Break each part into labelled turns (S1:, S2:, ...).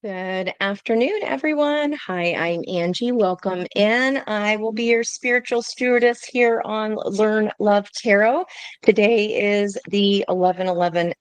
S1: Good afternoon, everyone. Hi, I'm Angie. Welcome in. I will be your spiritual stewardess here on Learn Love Tarot. Today is the 11:11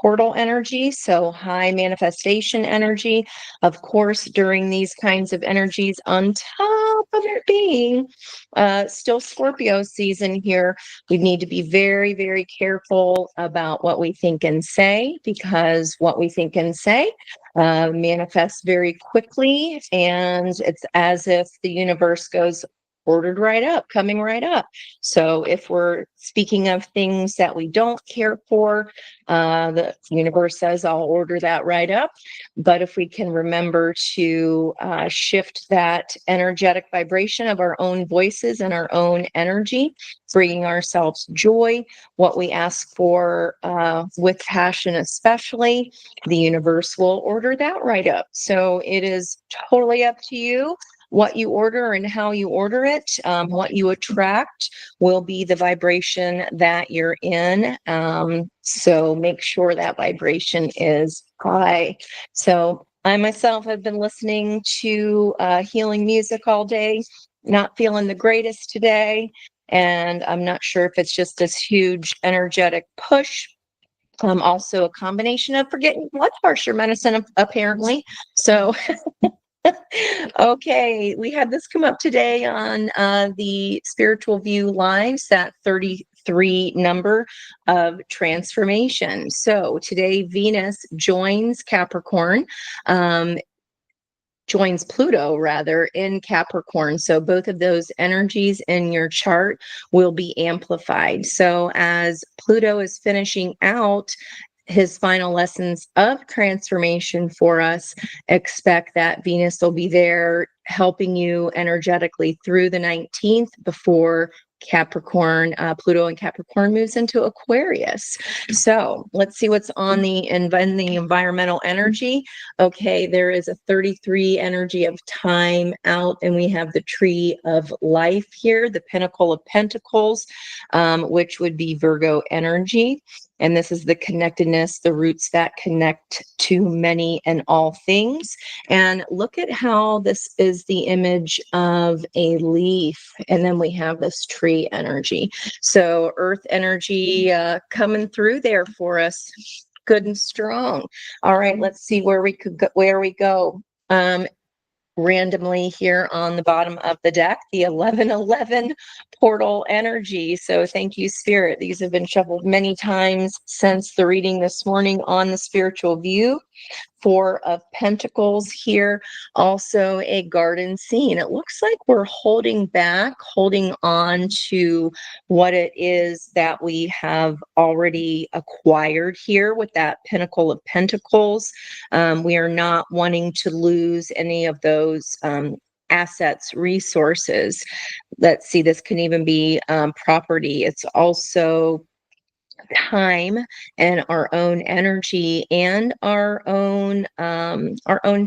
S1: portal energy, so high manifestation energy. Of course, during these kinds of energies, on top of it being still Scorpio season here, we need to be very, very careful about what we think and say, because what we think and say manifests very quickly, and it's as if the universe goes ordered right up, coming right up. So if we're speaking of things that we don't care for, the universe says, I'll order that right up. But if we can remember to shift that energetic vibration of our own voices and our own energy, bringing ourselves joy, what we ask for with passion especially, the universe will order that right up. So it is totally up to you what you order and how you order it. What you attract will be the vibration that you're in. So make sure that vibration is high. So I myself have been listening to healing music all day, not feeling the greatest today. And I'm not sure if it's just this huge energetic push, also a combination of forgetting blood pressure medicine, apparently. So, okay, we had this come up today on the Spiritual View Lives, that 33 number of transformation. So today, Venus joins Capricorn. Joins Pluto rather in Capricorn. So both of those energies in your chart will be amplified. So as Pluto is finishing out his final lessons of transformation for us, expect that Venus will be there helping you energetically through the 19th before Capricorn, Pluto and Capricorn moves into Aquarius. So let's see what's on the environmental energy. Okay, there is a 33 energy of time out, and we have the tree of life here, the pinnacle of pentacles, which would be Virgo energy. And this is the connectedness, the roots that connect to many and all things. And look at how this is the image of a leaf. And then we have this tree energy. So earth energy coming through there for us, good and strong. All right, let's see where we go. Randomly here on the bottom of the deck, the 11:11 portal energy. So thank you, Spirit. These have been shuffled many times since the reading this morning on the Spiritual View. Four of Pentacles here, also a garden scene. It looks like we're holding back, holding on to what it is that we have already acquired here with that Pinnacle of Pentacles. We are not wanting to lose any of those assets, resources. Let's see, this can even be property. It's also time and our own energy and our own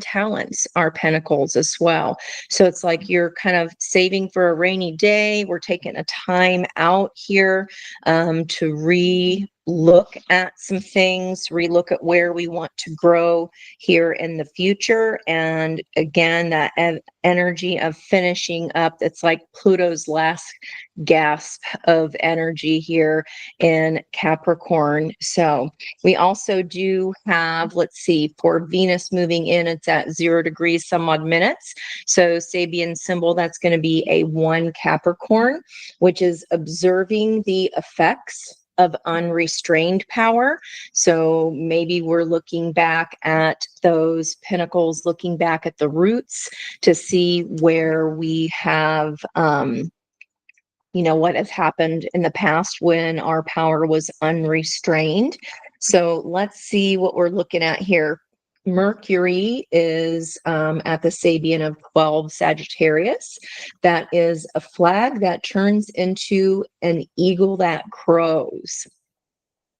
S1: talents, our pentacles as well. So it's like you're kind of saving for a rainy day. We're taking a time out here to look at some things, relook at where we want to grow here in the future. And again, that energy of finishing up, it's like Pluto's last gasp of energy here in Capricorn. So we also do have, let's see, for Venus moving in, it's at 0 degrees some odd minutes. So Sabian symbol, that's going to be a 1 Capricorn, which is observing the effects of unrestrained power. So maybe we're looking back at those pinnacles, looking back at the roots to see where we have what has happened in the past when our power was unrestrained. So let's see what we're looking at here. Mercury is at the Sabian of 12 Sagittarius. That is a flag that turns into an eagle that crows.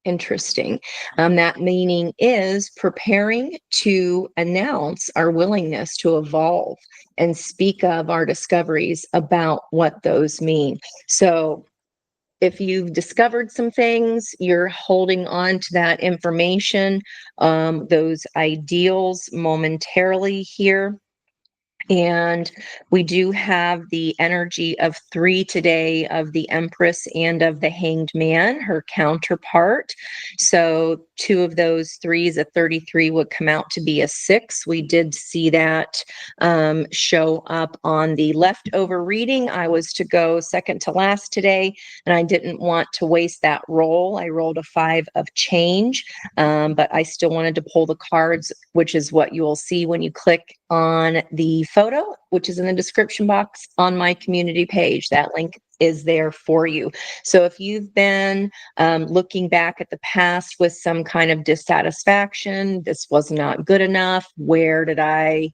S1: Interesting. That meaning is preparing to announce our willingness to evolve and speak of our discoveries about what those mean. So if you've discovered some things, you're holding on to that information, those ideals momentarily here. And we do have the energy of 3 today, of the Empress and of the Hanged Man, her counterpart. So 2 of those 3s, a 33 would come out to be a 6. We did see that show up on the leftover reading. I was to go second to last today, and I didn't want to waste that roll. I rolled a 5 of change, but I still wanted to pull the cards, which is what you will see when you click on the photo, which is in the description box on my community page. That link is there for you. So if you've been looking back at the past with some kind of dissatisfaction, this was not good enough, where did I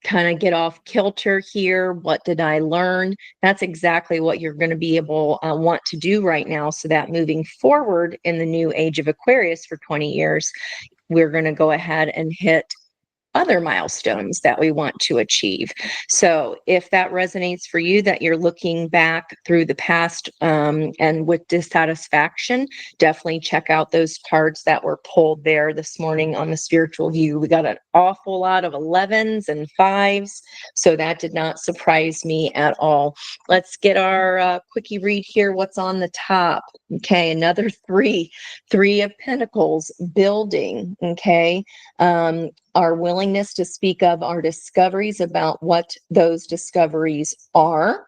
S1: kind of get off kilter here? What did I learn? That's exactly what you're going to be able want to do right now, so that moving forward in the new age of Aquarius for 20 years, we're going to go ahead and hit other milestones that we want to achieve. So if that resonates for you, that you're looking back through the past and with dissatisfaction, definitely check out those cards that were pulled there this morning on the spiritual view. We got an awful lot of 11s and 5s, so that did not surprise me at all. Let's get our quickie read here. What's on the top? Okay, another 3 of Pentacles, building. Okay, our willingness to speak of our discoveries, about what those discoveries are.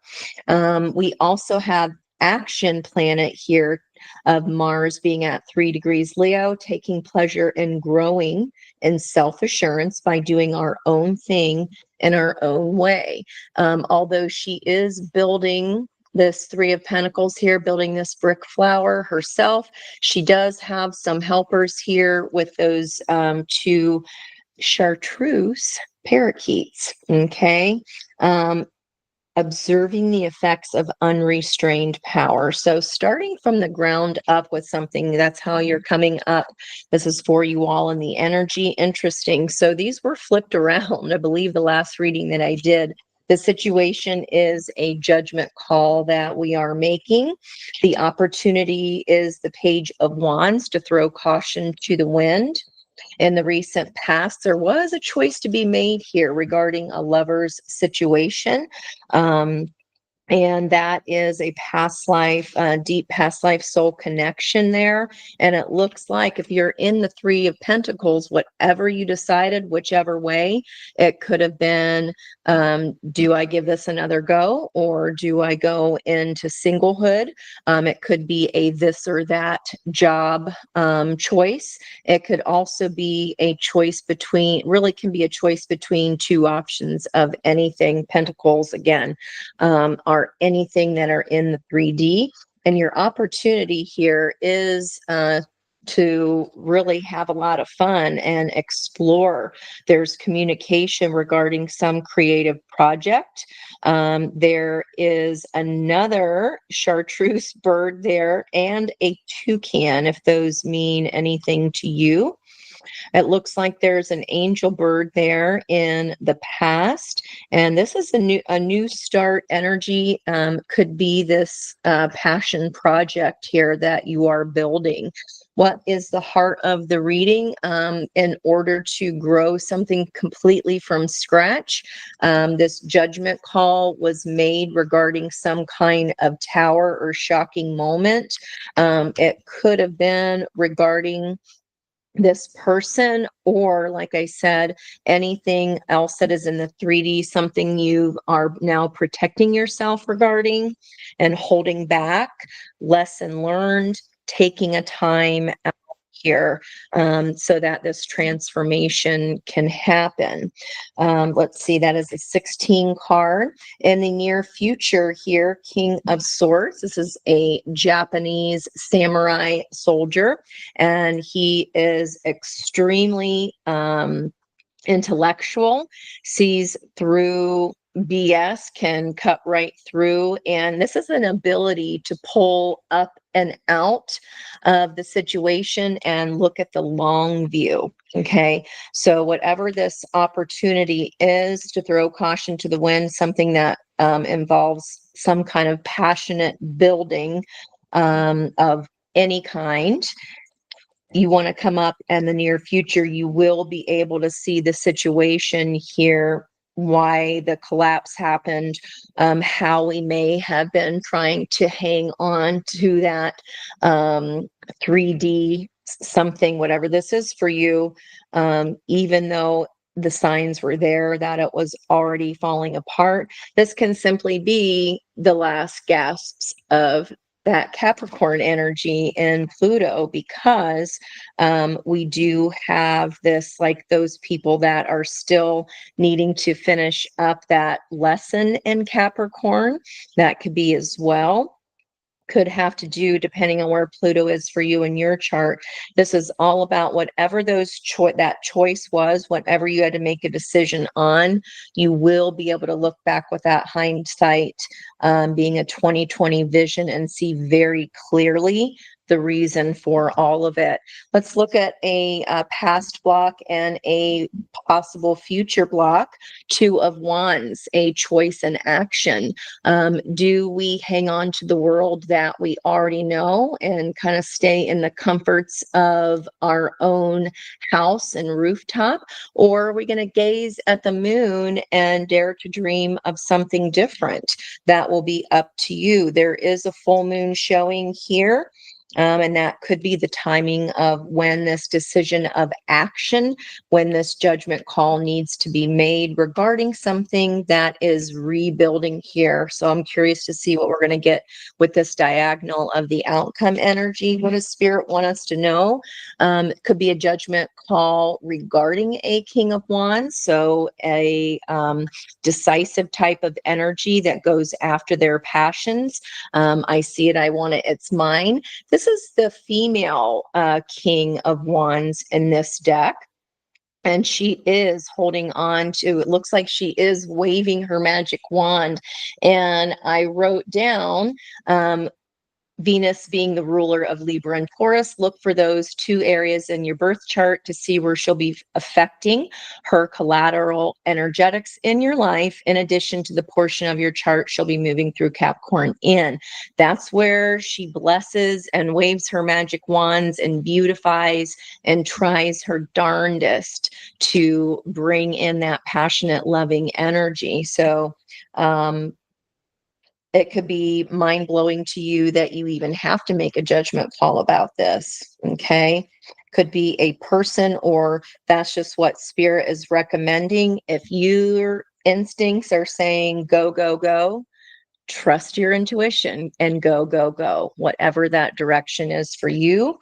S1: We also have action planet here of Mars being at 3 degrees Leo, taking pleasure in growing in self-assurance by doing our own thing in our own way. Although she is building this 3 of Pentacles here, building this brick flower herself, she does have some helpers here with those 2 chartreuse parakeets. Okay, observing the effects of unrestrained power. So starting from the ground up with something, that's how you're coming up. This is for you all in the energy. Interesting. So these were flipped around. I believe the last reading that I did, the situation is a judgment call that we are making. The opportunity is the Page of Wands, to throw caution to the wind. In the recent past, there was a choice to be made here regarding a lover's situation. And that is a past life, deep past life soul connection there. And it looks like if you're in the 3 of Pentacles, whatever you decided, whichever way, it could have been, do I give this another go, or do I go into singlehood? It could be a this or that job choice. It could also be a choice between, really can be a choice between 2 options of anything. Pentacles, again, are anything that are in the 3D. And your opportunity here is to really have a lot of fun and explore. There's communication regarding some creative project. There is another chartreuse bird there, and a toucan, if those mean anything to you. It looks like there's an angel bird there in the past, and this is a new start energy. Could be this passion project here that you are building. What is the heart of the reading? In order to grow something completely from scratch, this judgment call was made regarding some kind of tower or shocking moment. It could have been regarding this person, or like I said, anything else that is in the 3D, something you are now protecting yourself regarding and holding back. Lesson learned, taking a time out here, so that this transformation can happen. Let's see, that is a 16 card. In the near future here, King of Swords. This is a Japanese samurai soldier, and he is extremely intellectual, sees through BS, can cut right through. And this is an ability to pull up and out of the situation and look at the long view. Okay, so whatever this opportunity is, to throw caution to the wind, something that involves some kind of passionate building of any kind, you want to come up in the near future, you will be able to see the situation here, why the collapse happened, how we may have been trying to hang on to that 3D something, whatever this is for you, even though the signs were there that it was already falling apart. This can simply be the last gasps of that Capricorn energy in Pluto, because we do have this, like those people that are still needing to finish up that lesson in Capricorn. That could be as well. Could have to do, depending on where Pluto is for you in your chart. This is all about whatever that choice was, whatever you had to make a decision on, you will be able to look back with that hindsight, being a 2020 vision, and see very clearly the reason for all of it. Let's look at a past block and a possible future block. Two of Wands, a choice and action. Do we hang on to the world that we already know and kind of stay in the comforts of our own house and rooftop? Or are we going to gaze at the moon and dare to dream of something different? That will be up to you. There is a full moon showing here. And that could be the timing of when this decision of action, when this judgment call needs to be made regarding something that is rebuilding here. So I'm curious to see what we're going to get with this diagonal of the outcome energy. What does Spirit want us to know? It could be a judgment call regarding a King of Wands. So a decisive type of energy that goes after their passions. I see it. I want it. It's mine. This is the female King of Wands in this deck. And she is holding on to, it looks like she is waving her magic wand. And I wrote down, Venus being the ruler of Libra and Taurus, look for those two areas in your birth chart to see where she'll be affecting her collateral energetics in your life, in addition to the portion of your chart she'll be moving through Capricorn in. That's where she blesses and waves her magic wands and beautifies and tries her darndest to bring in that passionate, loving energy. So, it could be mind-blowing to you that you even have to make a judgment call about this, okay? Could be a person, or that's just what Spirit is recommending. If your instincts are saying go, go, go, trust your intuition and go, go, go, whatever that direction is for you.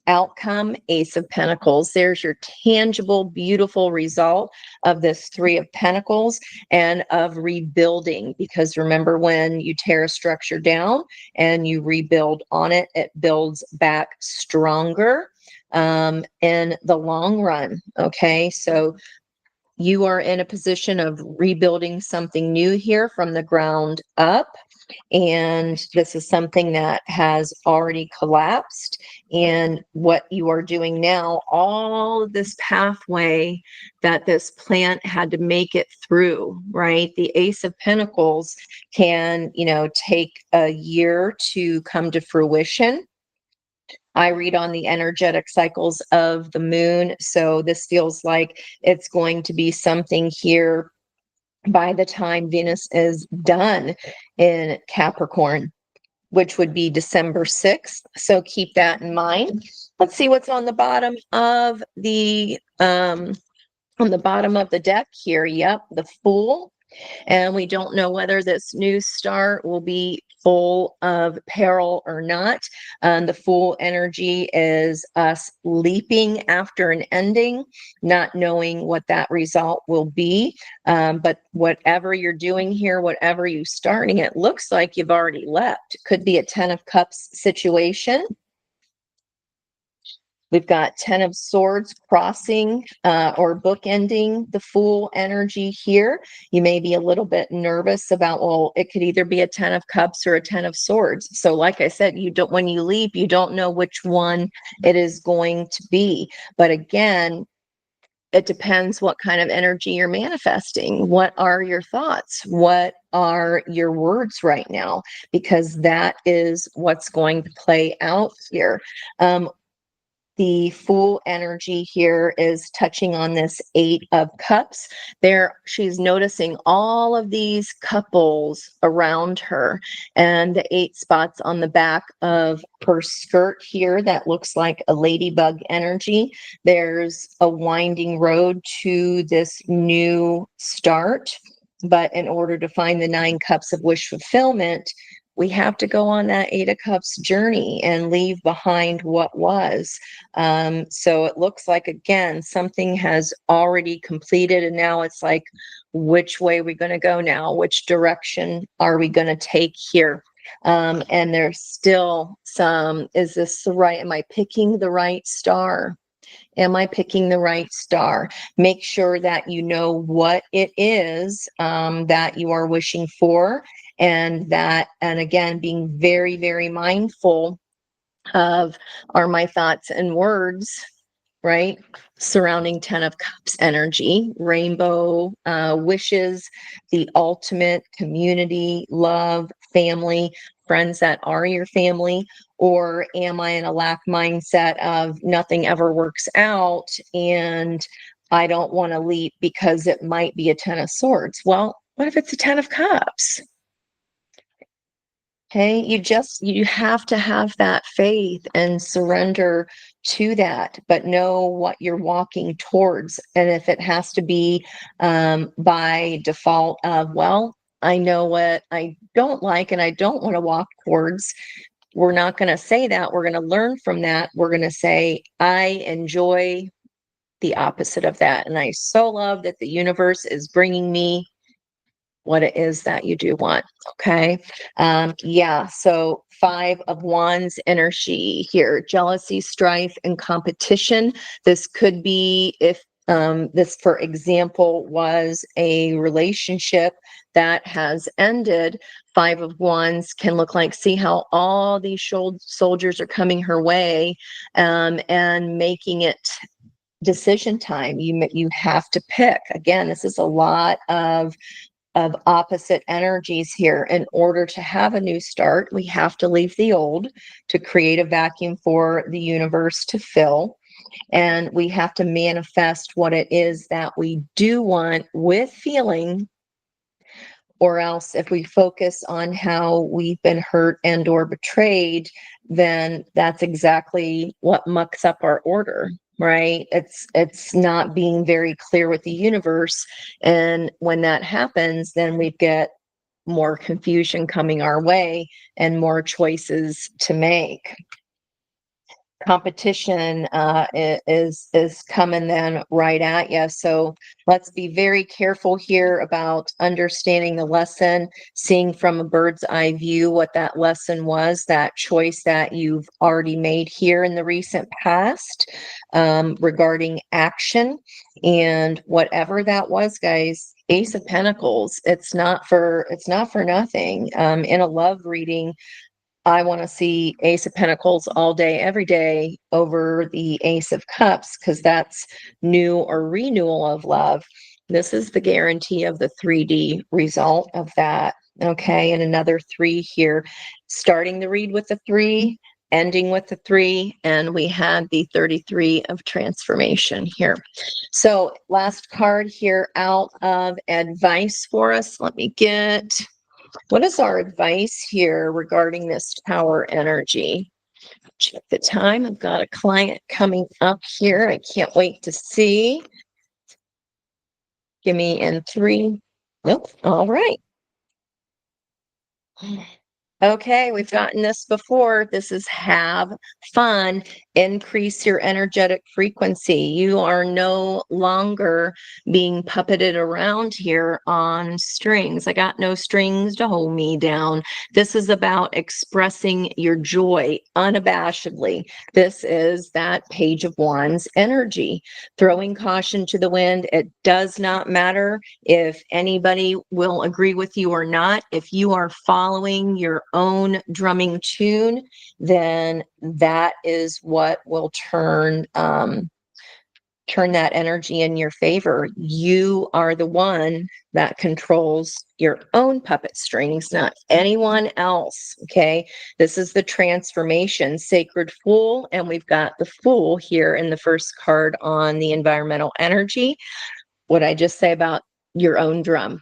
S1: Outcome, Ace of Pentacles. There's your tangible, beautiful result of this Three of Pentacles and of rebuilding. Because remember, when you tear a structure down and you rebuild on it, it builds back stronger in the long run. Okay, so you are in a position of rebuilding something new here from the ground up. And this is something that has already collapsed. And what you are doing now, all of this pathway that this plant had to make it through, right? The Ace of Pentacles can, take a year to come to fruition. I read on the energetic cycles of the moon. So this feels like it's going to be something here by the time Venus is done in Capricorn, which would be December 6th. So keep that in mind. Let's see what's on the bottom of the deck here. Yep, the Fool. And we don't know whether this new start will be full of peril or not. The Fool energy is us leaping after an ending, not knowing what that result will be. But whatever you're doing here, whatever you're starting, it looks like you've already left. It could be a 10 of Cups situation. We've got 10 of Swords crossing or bookending the Fool energy here. You may be a little bit nervous about, well, it could either be a 10 of Cups or a 10 of Swords. So like I said, when you leap, you don't know which one it is going to be. But again, it depends what kind of energy you're manifesting. What are your thoughts? What are your words right now? Because that is what's going to play out here. The Fool energy here is touching on this Eight of Cups. There, she's noticing all of these couples around her, and the 8 spots on the back of her skirt here that looks like a ladybug energy. There's a winding road to this new start, but in order to find the 9 cups of wish fulfillment, we have to go on that 8 of Cups journey and leave behind what was. So it looks like, again, something has already completed, and now it's like, which way are we going to go now? Which direction are we going to take here? And there's still some, is this the right, am I picking the right star? Am I picking the right star? Make sure that you know what it is that you are wishing for, and again, being very, very mindful of, are my thoughts and words, right, surrounding 10 of Cups energy, rainbow wishes, the ultimate community, love, family, friends that are your family? Or am I in a lack mindset of nothing ever works out and I don't want to leap because it might be a 10 of Swords? Well, what if it's a 10 of Cups? Okay, you have to have that faith and surrender to that, but know what you're walking towards. And if it has to be by default of, well, I know what I don't like and I don't want to walk towards, we're not going to say that. We're going to learn from that. We're going to say, I enjoy the opposite of that. And I so love that the universe is bringing me what it is that you do want. Okay. Yeah. So 5 of Wands energy here, jealousy, strife, and competition. This could be if this, for example, was a relationship that has ended. 5 of Wands can look like, see how all these soldiers are coming her way, and making it decision time. You have to pick. Again, this is a lot of opposite energies here. In order to have a new start, we have to leave the old to create a vacuum for the universe to fill. And we have to manifest what it is that we do want with feeling, or else if we focus on how we've been hurt and or betrayed, then that's exactly what mucks up our order, right? It's not being very clear with the universe, and when that happens, then we get more confusion coming our way and more choices to make. Competition is coming then right at you. So let's be very careful here about understanding the lesson, seeing from a bird's eye view what that lesson was, that choice that you've already made here in the recent past, regarding action, and whatever that was, guys. Ace of Pentacles. It's not for nothing. In a love reading, I want to see Ace of Pentacles all day, every day over the Ace of Cups, because that's new or renewal of love. This is the guarantee of the 3D result of that. Okay, and another 3 here, starting the read with the 3, ending with the 3, and we had the 33 of transformation here. So last card here out of advice for us. Let me get... what is our advice here regarding this Tower energy? Check the time. I've got a client coming up here. I can't wait to see. Give me in 3. Nope. All right. Okay, we've gotten this before. This is have fun, increase your energetic frequency. You are no longer being puppeted around here on strings. I got no strings to hold me down. This is about expressing your joy unabashedly. This is that Page of Wands energy, throwing caution to the wind. It does not matter if anybody will agree with you or not. If you are following your own drumming tune, then that is what will turn turn that energy in your favor. You are the one that controls your own puppet strings, not anyone else. Okay. This is the transformation, sacred fool. And we've got the fool here in the first card on the environmental energy. What I just say about your own drum,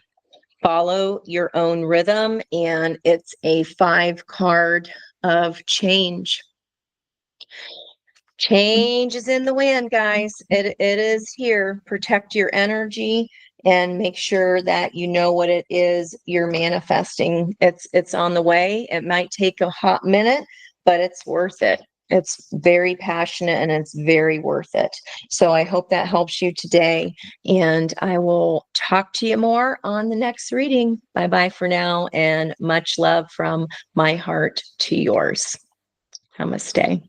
S1: follow your own rhythm. And it's a 5 card of change. Change is in the wind, guys. It is here. Protect your energy and make sure that you know what it is you're manifesting. It's on the way. It might take a hot minute, but it's worth it. It's very passionate and it's very worth it. So I hope that helps you today. And I will talk to you more on the next reading. Bye-bye for now, and much love from my heart to yours. Namaste.